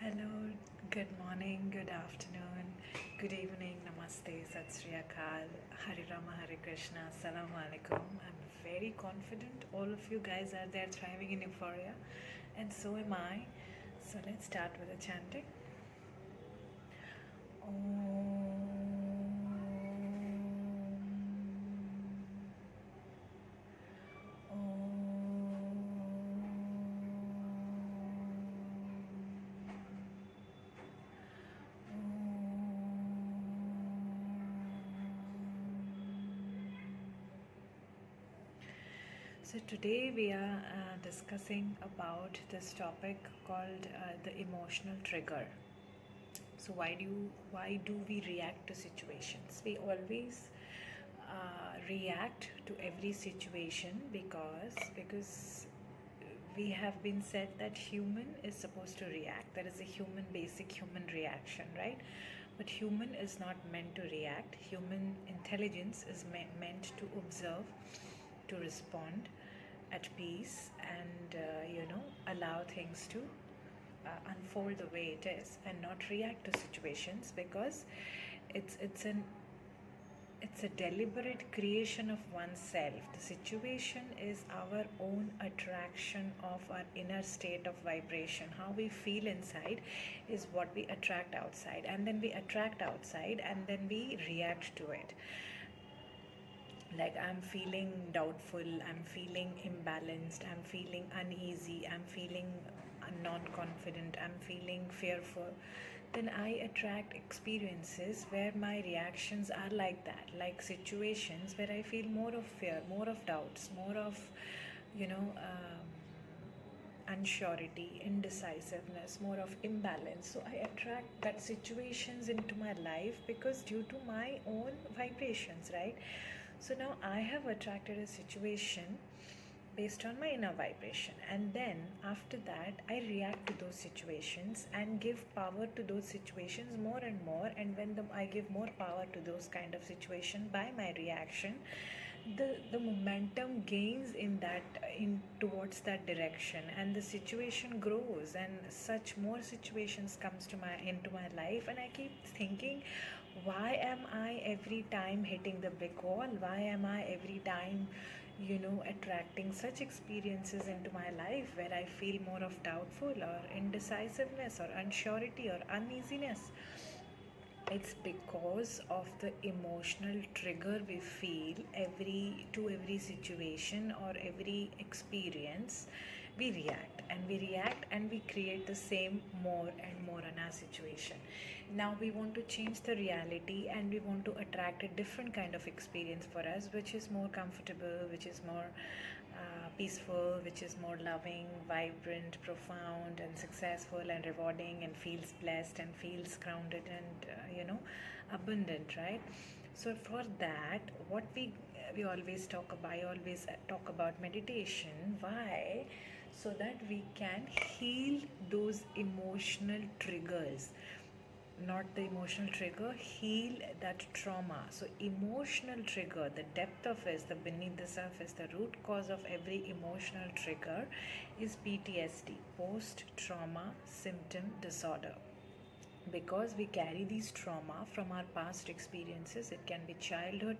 Hello, good morning, good afternoon, good evening, namaste, sat sri akal, Hari Rama, Hare Krishna, Assalamu alaikum. I'm very confident all of you guys are there thriving in euphoria, and so am I. So let's start with the chanting. So today we are discussing about this topic called the emotional trigger. So why do we react to situations? We always react to every situation because we have been said that human is supposed to react. There is a basic human reaction, right? But human is not meant to react. Human intelligence is meant to observe, to respond at peace, and allow things to unfold the way it is, and not react to situations, because it's a deliberate creation of oneself. The situation is our own attraction of our inner state of vibration. How we feel inside is what we attract outside, and then we attract outside, and then we react to it. Like, I'm feeling doubtful, I'm feeling imbalanced, I'm feeling uneasy, I'm feeling non-confident, I'm feeling fearful, then I attract experiences where my reactions are like that, like situations where I feel more of fear, more of doubts, more of you know unsurety, indecisiveness, more of imbalance. So I attract that situations into my life because due to my own vibrations, right? So now I have attracted a situation based on my inner vibration, and then after that I react to those situations and give power to those situations more and more. And when I give more power to those kind of situation by my reaction, the momentum gains in towards that direction, and the situation grows, and such more situations comes to my into my life. And I keep thinking, why am I every time hitting the brick wall? Why am I every time attracting such experiences into my life where I feel more of doubtful or indecisiveness or unsurety or uneasiness? It's because of the emotional trigger we feel every situation or every experience. We react and we create the same more and more in our situation. Now we want to change the reality, and we want to attract a different kind of experience for us, which is more comfortable, which is more peaceful, which is more loving, vibrant, profound, and successful, and rewarding, and feels blessed, and feels grounded, and abundant, right? So for that, what we always talk about, I always talk about meditation. Why? So that we can heal those emotional triggers, not the emotional trigger, heal that trauma. So emotional trigger, the depth of it, the beneath the surface, the root cause of every emotional trigger is PTSD, post trauma symptom disorder. Because we carry these trauma from our past experiences. It can be childhood,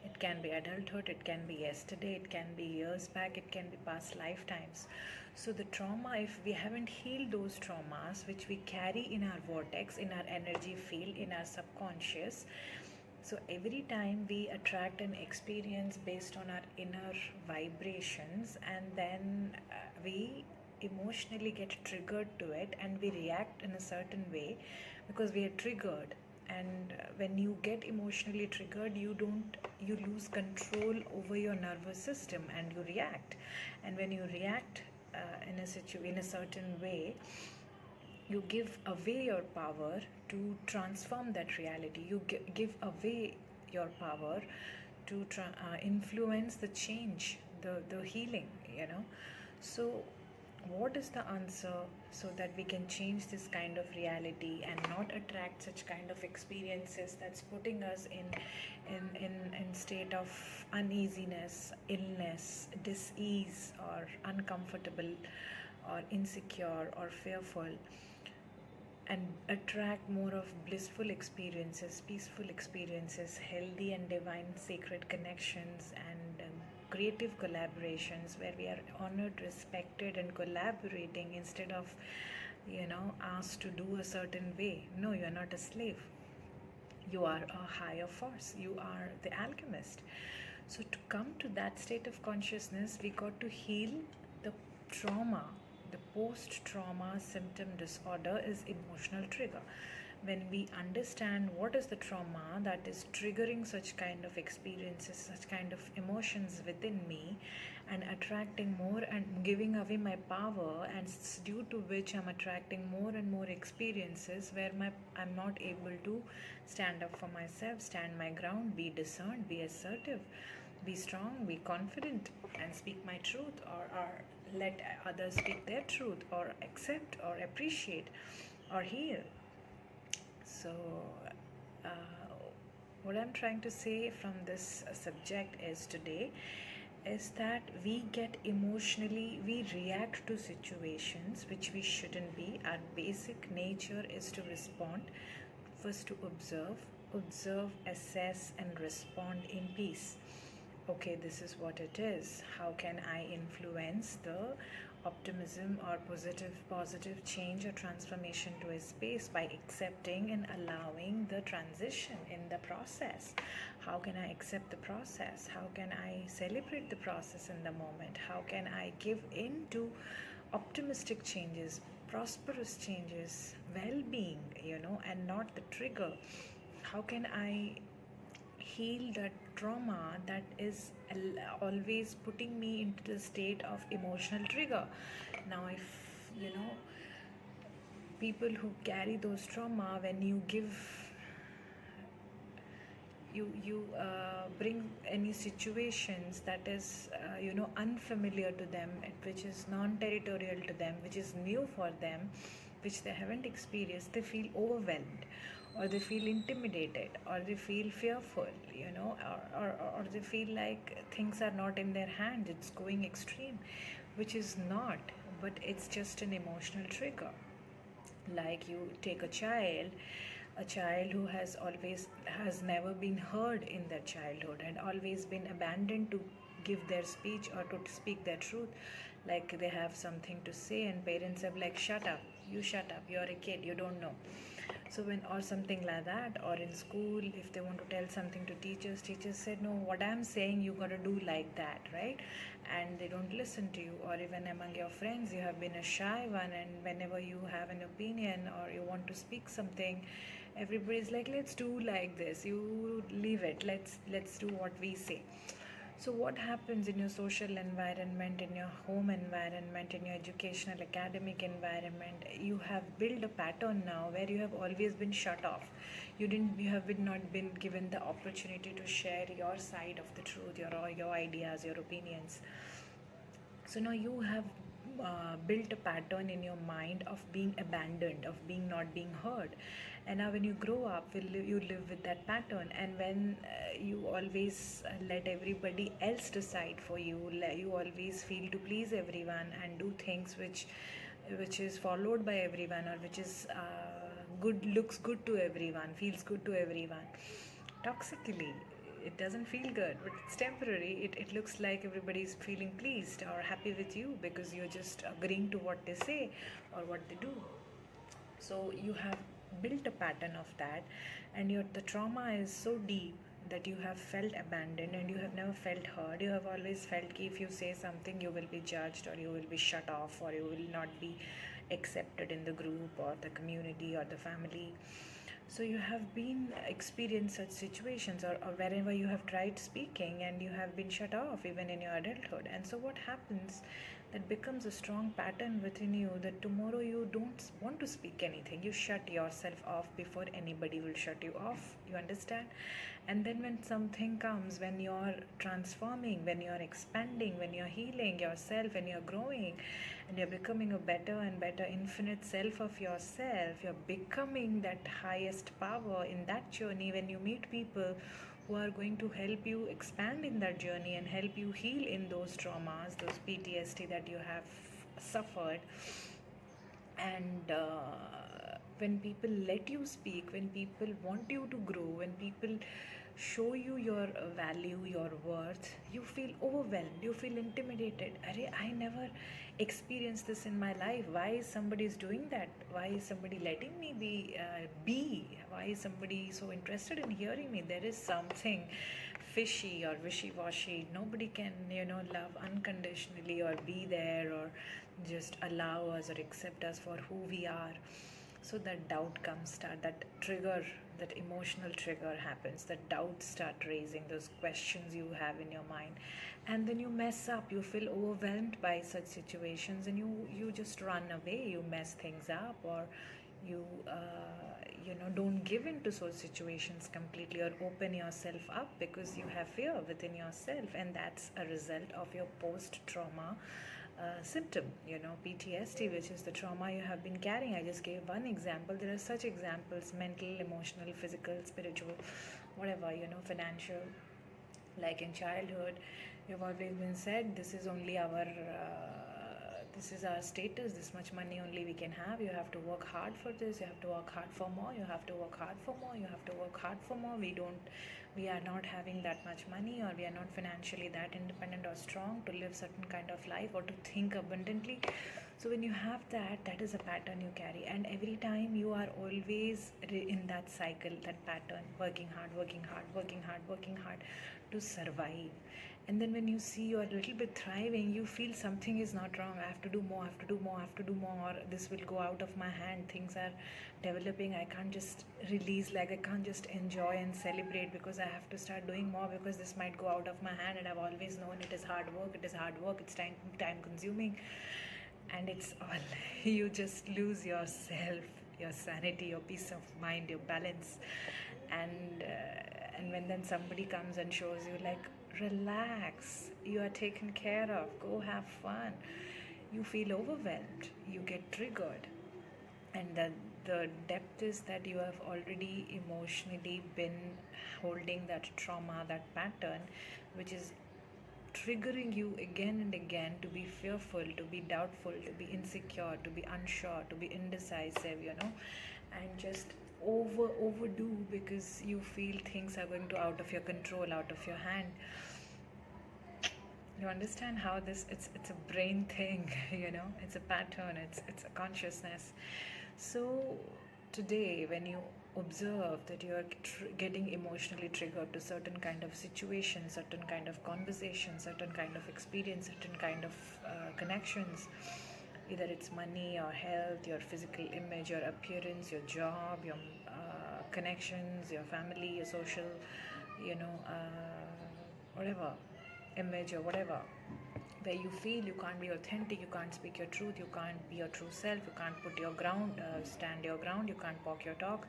it can be adulthood, it can be yesterday, it can be years back, it can be past lifetimes. So the trauma, if we haven't healed those traumas which we carry in our vortex, in our energy field, in our subconscious, so every time we attract an experience based on our inner vibrations, and then we emotionally get triggered to it, and we react in a certain way because we are triggered. And when you get emotionally triggered, you lose control over your nervous system, and you react. And when you react in a certain way, you give away your power to transform that reality. You give away your power to influence the change, the healing, So what is the answer so that we can change this kind of reality and not attract such kind of experiences that's putting us in state of uneasiness, illness, dis-ease, or uncomfortable, or insecure, or fearful? and attract more of blissful experiences, peaceful experiences, healthy and divine sacred connections, and creative collaborations where we are honored, respected, and collaborating instead of, asked to do a certain way. No, you are not a slave. You are a higher force. You are the alchemist. So, to come to that state of consciousness, we got to heal the trauma. The post trauma symptom disorder is emotional trigger. When we understand what is the trauma that is triggering such kind of experiences, such kind of emotions within me, and attracting more and giving away my power, and it's due to which I'm attracting more and more experiences where I'm not able to stand up for myself, stand my ground, be discerned, be assertive, be strong, be confident, and speak my truth, or let others speak their truth, or accept, or appreciate, or heal. So, uh, what I'm trying to say from this subject is today is that we get emotionally, we react to situations which we shouldn't be. Our basic nature is to respond, first to observe, assess, and respond in peace. Okay, this is what it is. How can I influence the optimism or positive change or transformation to a space? By accepting and allowing the transition in the process. How can I accept the process? How can I celebrate the process in the moment? How can I give in to optimistic changes, prosperous changes, well-being, and not the trigger? How can I heal that trauma that is always putting me into the state of emotional trigger? Now, if people who carry those trauma, when you give, you bring any situations that is unfamiliar to them, which is non-territorial to them, which is new for them, which they haven't experienced, they feel overwhelmed, or they feel intimidated, or they feel fearful, or they feel like things are not in their hands, it's going extreme, which is not, but it's just an emotional trigger. Like, you take a child who has never been heard in their childhood, and always been abandoned to give their speech or to speak their truth. Like, they have something to say and parents have like, shut up, you're a kid, you don't know. So when, or something like that, or in school, if they want to tell something to teachers said, no, what I'm saying you got to do like that, right? And they don't listen to you. Or even among your friends, you have been a shy one, and whenever you have an opinion or you want to speak something, everybody's like, let's do like this, you leave it, let's do what we say. So what happens in your social environment, in your home environment, in your educational academic environment? You have built a pattern now where you have always been shut off. You have not been given the opportunity to share your side of the truth, your ideas, your opinions. So now you have built a pattern in your mind of being abandoned, of being not being heard. And now when you grow up, you live with that pattern. And when you always let everybody else decide for you, you always feel to please everyone and do things which is followed by everyone, or which is good, looks good to everyone, feels good to everyone. Toxically, it doesn't feel good, but it's temporary. It looks like everybody's feeling pleased or happy with you because you're just agreeing to what they say or what they do. So you have built a pattern of that, and the trauma is so deep that you have felt abandoned and you have never felt heard. You have always felt that if you say something, you will be judged, or you will be shut off, or you will not be accepted in the group or the community or the family. So you have been experienced such situations, or wherever you have tried speaking and you have been shut off even in your adulthood. And so what happens, that becomes a strong pattern within you, that tomorrow you don't want to speak anything, you shut yourself off before anybody will shut you off. You understand? And then when something comes, when you're transforming, when you're expanding, when you're healing yourself, when you're growing and you're becoming a better and better infinite self of yourself, you're becoming that highest power in that journey. When you meet people who are going to help you expand in that journey and help you heal in those traumas, those PTSD that you have suffered, and when people let you speak, when people want you to grow, when people show you your value, your worth, you feel overwhelmed, you feel intimidated. Arey, I never experienced this in my life. Why is somebody is doing that? Why is somebody letting me be? Why is somebody so interested in hearing me? There is something fishy or wishy-washy. Nobody can, love unconditionally or be there or just allow us or accept us for who we are. So that doubt comes, start that trigger, that emotional trigger happens, that doubts start raising, those questions you have in your mind, and then you mess up, you feel overwhelmed by such situations, and you just run away, you mess things up, or you don't give in to such situations completely or open yourself up because you have fear within yourself, and that's a result of your post trauma symptom, PTSD, which is the trauma you have been carrying. I just gave one example. There are such examples: mental, emotional, physical, spiritual, whatever, financial. Like in childhood, you've always been said, this is our status, this much money only we can have, you have to work hard for this, you have to work hard for more, you have to work hard for more, you have to work hard for more. We are not having that much money, or we are not financially that independent or strong to live certain kind of life or to think abundantly. So when you have that is a pattern you carry, and every time you are always in that cycle, that pattern, working hard, working hard, working hard, working hard to survive. And then when you see you are a little bit thriving, you feel something is not wrong. I have to do more, I have to do more, I have to do more, or this will go out of my hand. Things are developing. I can't just release, like I can't just enjoy and celebrate because I have to start doing more because this might go out of my hand. And I've always known it is hard work, it's time consuming. And it's all, you just lose yourself, your sanity, your peace of mind, your balance. And when then somebody comes and shows you, like, relax, you are taken care of, go have fun, you feel overwhelmed, you get triggered. And the depth is that you have already emotionally been holding that trauma, that pattern, which is triggering you again and again to be fearful, to be doubtful, to be insecure, to be unsure, to be indecisive, and just overdo because you feel things are going to out of your control, out of your hand. You understand how it's a brain thing, it's a pattern, it's a consciousness. So today, when you observe that you are getting emotionally triggered to certain kind of situations, certain kind of conversations, certain kind of experience, certain kind of connections, either it's money or health, your physical image, your appearance, your job, your connections, your family, your social, whatever, image or whatever, where you feel you can't be authentic, you can't speak your truth, you can't be your true self, you can't stand your ground, you can't walk your talk,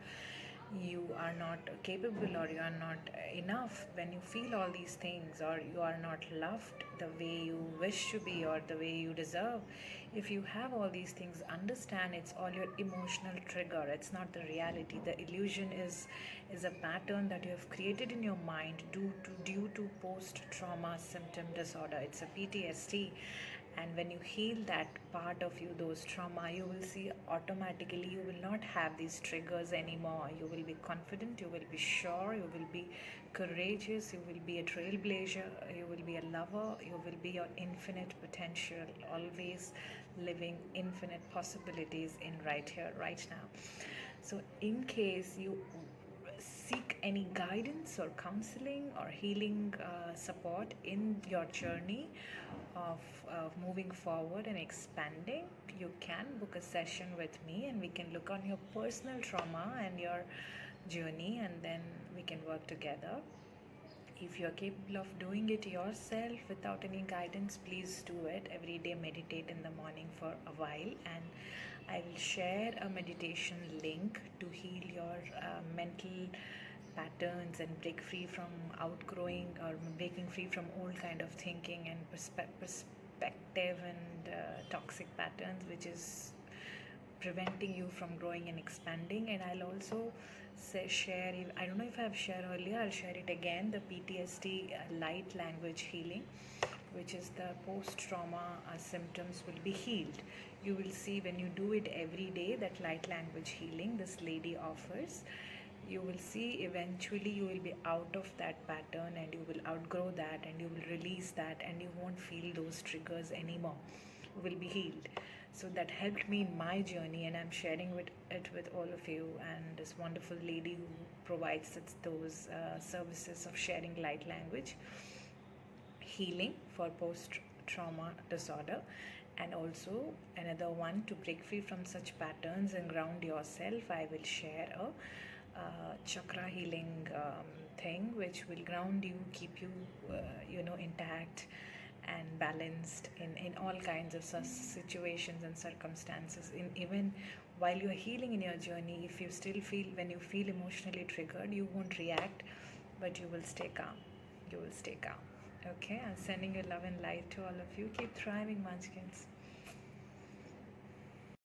you are not capable or you are not enough. When you feel all these things, or you are not loved the way you wish to be or the way you deserve, if you have all these things, understand it's all your emotional trigger, it's not the reality. The illusion is a pattern that you have created in your mind due to post trauma symptom disorder. It's a PTSD. And when you heal that part of you, those trauma, you will see automatically you will not have these triggers anymore. You will be confident, you will be sure, you will be courageous, you will be a trailblazer, you will be a lover, you will be your infinite potential, always living infinite possibilities in right here, right now. So in case you seek any guidance or counseling or healing support in your journey of moving forward and expanding, you can book a session with me and we can look on your personal trauma and your journey, and then we can work together. If you're capable of doing it yourself without any guidance, please do it. Every day meditate in the morning for a while, and I will share a meditation link to heal your mental patterns and break free from outgrowing or breaking free from old kind of thinking and perspective and toxic patterns, which is preventing you from growing and expanding. And I'll also share, I don't know if I've shared earlier, I'll share it again, the PTSD light language healing which is the post-trauma symptoms, will be healed. You will see when you do it every day, that light language healing this lady offers, you will see eventually you will be out of that pattern, and you will outgrow that, and you will release that, and you won't feel those triggers anymore. You will be healed. So that helped me in my journey, and I'm sharing it with all of you. And this wonderful lady who provides those services of sharing light language healing for post trauma disorder, and also another one to break free from such patterns and ground yourself. I will share a chakra healing thing which will ground you, keep you intact and balanced in all kinds of situations and circumstances. In even while you're healing in your journey, if you still feel, when you feel emotionally triggered, you won't react, but you will stay calm. You will stay calm. Okay, I'm sending you love and light to all of you. Keep thriving, munchkins.